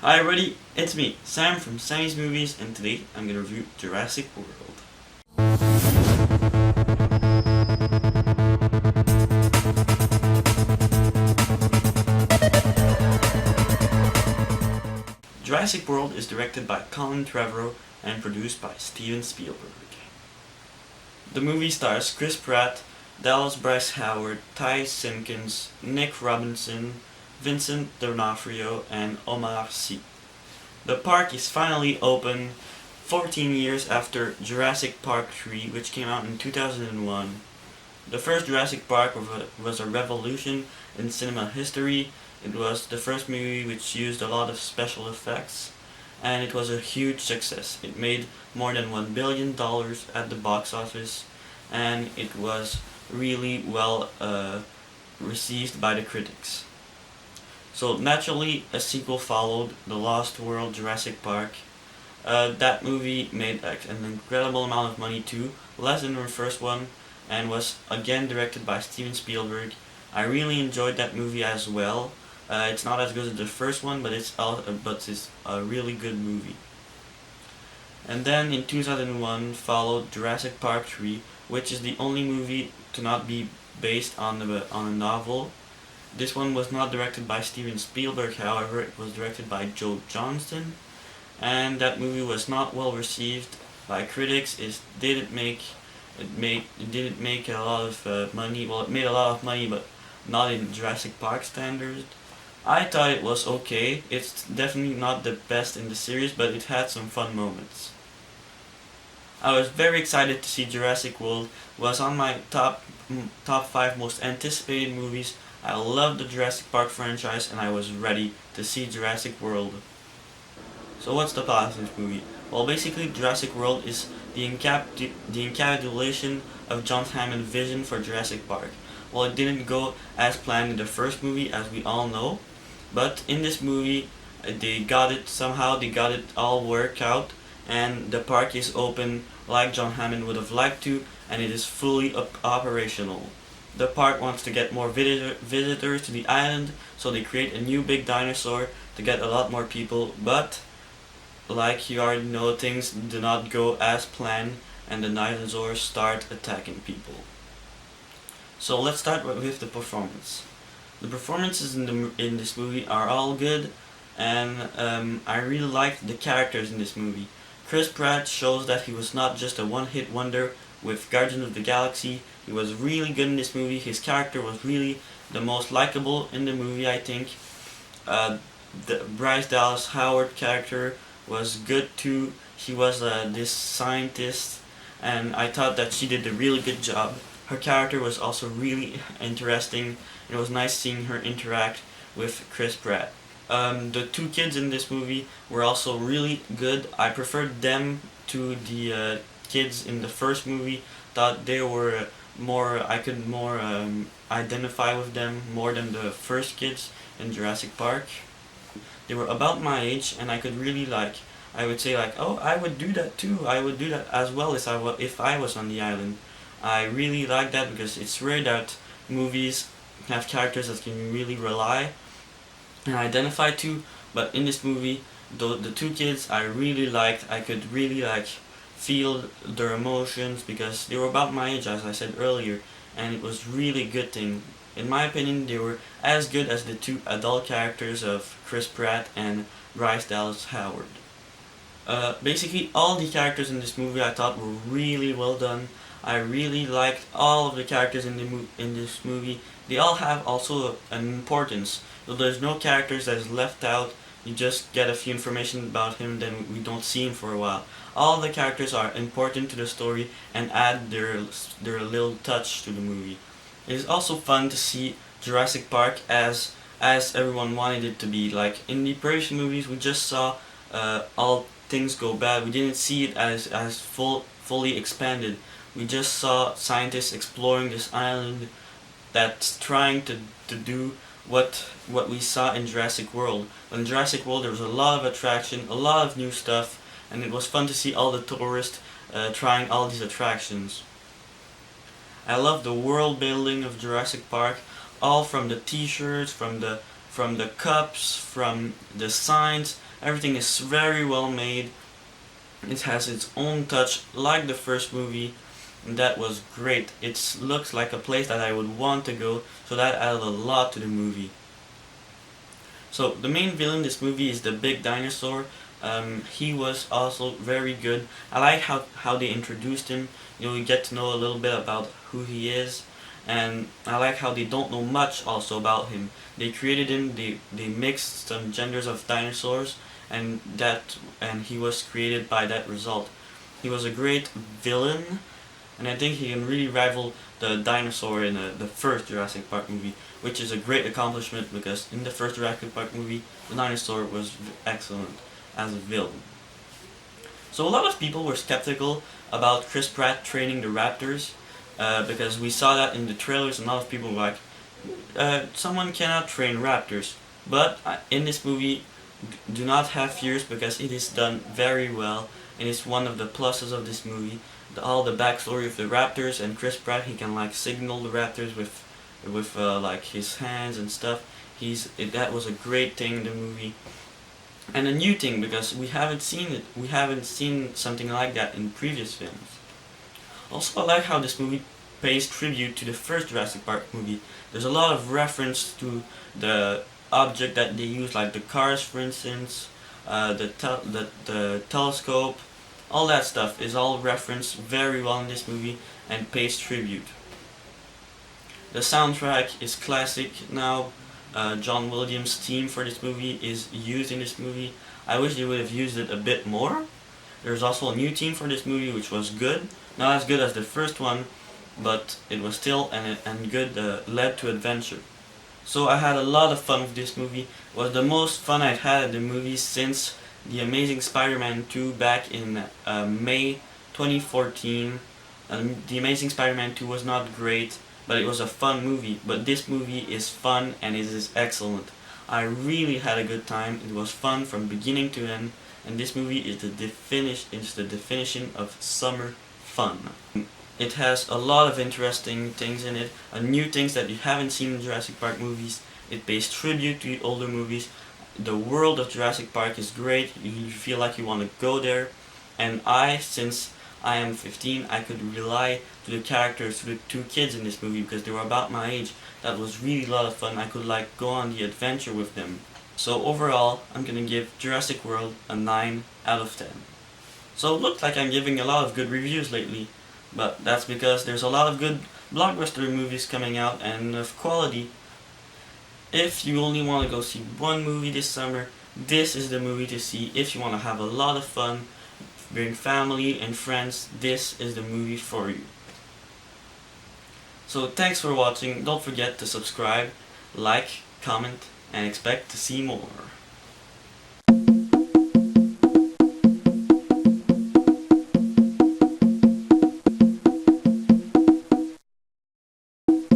Hi everybody, it's me, Sam from Sammy's Movies, and today I'm going to review Jurassic World. Jurassic World is directed by Colin Trevorrow and produced by Steven Spielberg. The movie stars Chris Pratt, Dallas Bryce Howard, Ty Simpkins, Nick Robinson, Vincent D'Onofrio, and Omar. The park is finally open 14 years after Jurassic Park 3, which came out in 2001. The first Jurassic Park was a revolution in cinema history. It was the first movie which used a lot of special effects, and it was a huge success. It made more than $1 billion at the box office, and it was really well received by the critics. So naturally, a sequel followed, The Lost World Jurassic Park. That movie made an incredible amount of money too, less than the first one, and was again directed by Steven Spielberg. I really enjoyed that movie as well. It's not as good as the first one, but it's a really good movie. And then in 2001 followed Jurassic Park 3, which is the only movie to not be based on a novel. This one was not directed by Steven Spielberg, however, it was directed by Joe Johnston, and that movie was not well received by critics. It didn't make a lot of money. Well, it made a lot of money, but not in Jurassic Park standards. I thought it was okay. It's definitely not the best in the series, but it had some fun moments. I was very excited to see Jurassic World. It was on my top 5 most anticipated movies. I love the Jurassic Park franchise, and I was ready to see Jurassic World. So what's the plot of this movie? Well, basically Jurassic World is the encapsulation of John Hammond's vision for Jurassic Park. Well, it didn't go as planned in the first movie, as we all know, but in this movie they got it all worked out, and the park is open like John Hammond would have liked to, and it is fully operational. The park wants to get more visitors to the island, so they create a new big dinosaur to get a lot more people, but like you already know, things do not go as planned, and the dinosaurs start attacking people. So let's start with the performance. The performances in this movie are all good, and I really liked the characters in this movie. Chris Pratt shows that he was not just a one-hit wonder with Guardians of the Galaxy. He was really good in this movie. His character was really the most likable in the movie, I think. The Brice-Dallas Howard character was good too. She was this scientist, and I thought that she did a really good job. Her character was also really interesting. It was nice seeing her interact with Chris Pratt. The two kids in this movie were also really good. I preferred them to the kids in the first movie. Thought they were I could identify with them more than the first kids in Jurassic Park. They were about my age, and I could really I would say oh, I would do that too. I would do that as well if I was on the island. I really like that because it's rare that movies have characters that can really rely and identify to, but in this movie, the two kids I really liked. I could really feel their emotions because they were about my age, as I said earlier, and it was really good thing. In my opinion, they were as good as the two adult characters of Chris Pratt and Brice-Dallas Howard. Basically, all the characters in this movie I thought were really well done. I really liked all of the characters in this movie. They all have also an importance. So there's no characters that is left out. You just get a few information about him, then we don't see him for a while. All the characters are important to the story and add their little touch to the movie. It is also fun to see Jurassic Park as everyone wanted it to be. Like in the previous movies, we just saw all things go bad. We didn't see it as fully expanded. We just saw scientists exploring this island that's trying to do what we saw in Jurassic World. In Jurassic World there was a lot of attraction, a lot of new stuff, and it was fun to see all the tourists trying all these attractions. I love the world building of Jurassic Park, all from the t-shirts, from the cups, from the signs. Everything is very well made. It has its own touch, like the first movie. And that was great. It looks like a place that I would want to go, so that added a lot to the movie. So the main villain in this movie is the big dinosaur. He was also very good. I like how they introduced him. You get to know a little bit about who he is, and I like how they don't know much also about him. They created him. They mixed some genders of dinosaurs, and he was created by that result. He was a great villain, and I think he can really rival the dinosaur in the first Jurassic Park movie, which is a great accomplishment because in the first Jurassic Park movie, the dinosaur was excellent as a villain. So a lot of people were skeptical about Chris Pratt training the raptors because we saw that in the trailers, and a lot of people were like, someone cannot train raptors. But in this movie, do not have fears because it is done very well, and it's one of the pluses of this movie. All the backstory of the raptors, and Chris Pratt, he can like signal the raptors with like his hands and stuff. That was a great thing in the movie, and a new thing because we haven't seen something like that in previous films. Also, I like how this movie pays tribute to the first Jurassic Park movie. There's a lot of reference to the object that they use, like the cars, for instance, the telescope. All that stuff is all referenced very well in this movie and pays tribute. The soundtrack is classic now. John Williams' theme for this movie is used in this movie. I wish they would have used it a bit more. There's also a new theme for this movie which was good. Not as good as the first one, but it was still and good, led to adventure. So I had a lot of fun with this movie. It was the most fun I've had at the movie since The Amazing Spider-Man 2 back in May 2014. The Amazing Spider-Man 2 was not great, but it was a fun movie. But this movie is fun and it is excellent. I really had a good time. It was fun from beginning to end, and this movie is the definition of summer fun. It has a lot of interesting things in it, new things that you haven't seen in Jurassic Park movies. It pays tribute to the older movies. The world of Jurassic Park is great. You feel like you want to go there. And since I am 15, I could rely to the characters, to the two kids in this movie because they were about my age. That was really a lot of fun. I could like go on the adventure with them. So overall, I'm gonna give Jurassic World a 9 out of 10. So it looks like I'm giving a lot of good reviews lately, but that's because there's a lot of good blockbuster movies coming out and of quality. If you only want to go see one movie this summer, this is the movie to see. If you want to have a lot of fun, bring family and friends, this is the movie for you. So thanks for watching. Don't forget to subscribe, like, comment, and expect to see more.